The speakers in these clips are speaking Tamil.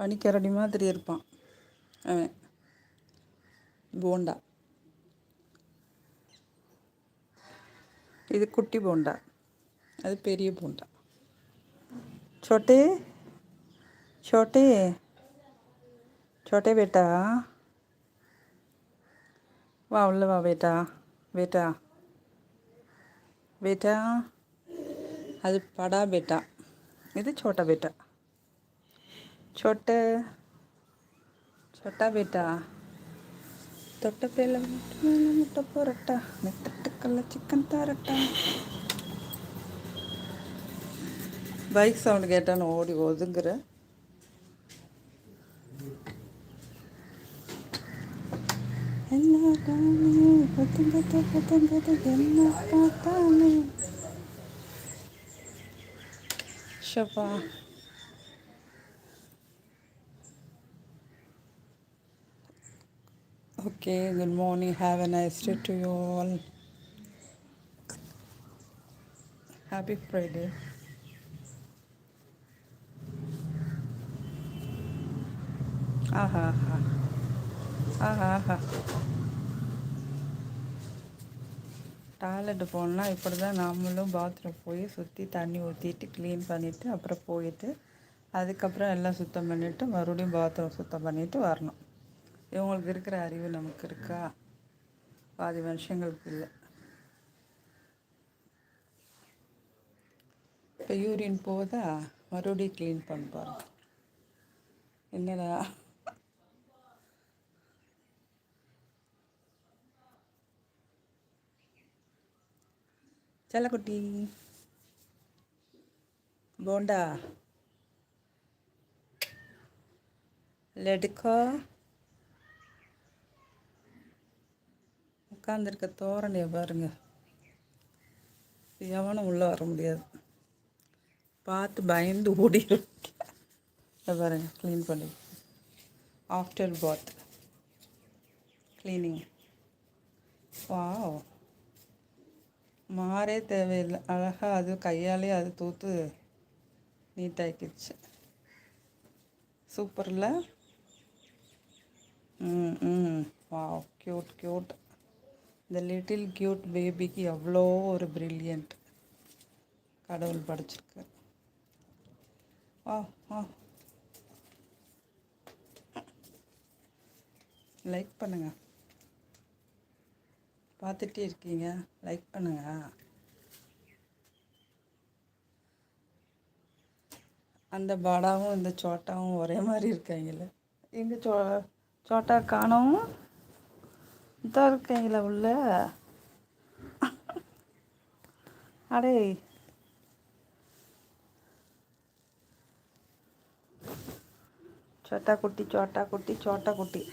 பனிக்கரடி மாதிரி இருப்பான் அவன். போண்டா. இது குட்டி போண்டா, அது பெரிய போண்டா. छोटे छोटे छोटे बेटा, வா உள்ள வா बेटा बेटा बेटा. அது படா बेटा, இது छोटा बेटा. छोटे छोटा बेटा. தொட்ட பேல முட்டை போரட்டா, மெத்தட்டுக்கல்ல சிக்கன் தாரட்டா. பைக் சவுண்டு கேட்டான்னு ஓடி ஒதுங்குற. என்ன பார்த்தாலே ஷப்பா. Okay, good morning. Have a nice day to you all. Happy Friday. ஆஹா ஆஹா ஆஹா ஆஹா. டாய்லெட்டு போகணுன்னா இப்படி தான் நாமளும் பாத்ரூம் போய் சுற்றி தண்ணி ஊற்றிட்டு க்ளீன் பண்ணிவிட்டு அப்புறம் போயிட்டு அதுக்கப்புறம் எல்லாம் சுத்தம் பண்ணிவிட்டு மறுபடியும் பாத்ரூம் சுத்தம் பண்ணிவிட்டு வரணும். இவங்களுக்கு இருக்கிற அறிவு நமக்கு இருக்கா? பாதி மனுஷங்களுக்கு இல்லை. இப்போ யூரின் போதா மறுபடியும் க்ளீன் பண்ண பாருங்க. என்னடா செல்லக்குட்டி போண்டா லெடுக்கா. உட்காந்துருக்க தோரணையை பாருங்க. எவனும் உள்ளே வர முடியாது, பார்த்து பயந்து ஓடிடும். பாருங்க க்ளீன் பண்ணி ஆஃப்டர் பாத் க்ளீனிங். வாவ், மாறே தேவையில்லை, அழகாக அது கையாலே அது தூத்து நீட்டாக்கிடுச்சு. சூப்பரில். Wow, cute cute. இந்த லிட்டில் க்யூட் பேபிக்கு எவ்வளோ ஒரு ப்ரில்லியண்ட் கடவுள் படைச்சிருக்கு. வா வா, லைக் பண்ணுங்கள். பார்த்துட்டே இருக்கீங்க, லைக் பண்ணுங்கள். அந்த பாடாவும் இந்த சோட்டாவும் ஒரே மாதிரி இருக்காங்கல்ல. எங்கே சோட்டா காணோம்? இதான் இருக்காங்களா உள்ள? அடே சோட்டா குட்டி சோட்டா குட்டி சோட்டா குட்டி.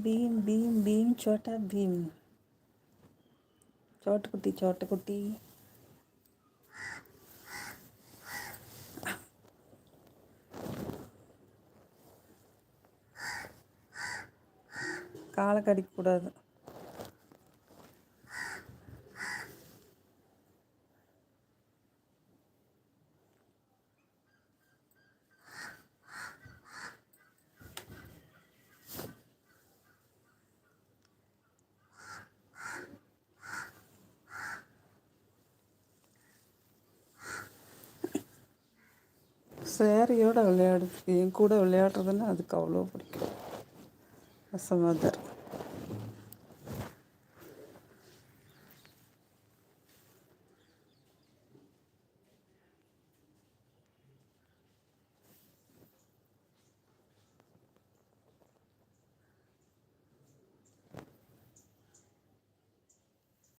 भीम भीम भीम छोटा भीम. चोट कुटी. காலை கடிக்கக்கூடாது. சேரையோட விளையாடுது, என் கூட விளையாடுறதுன்னா அதுக்கு அவ்வளோ பிடிக்கும். As a mother.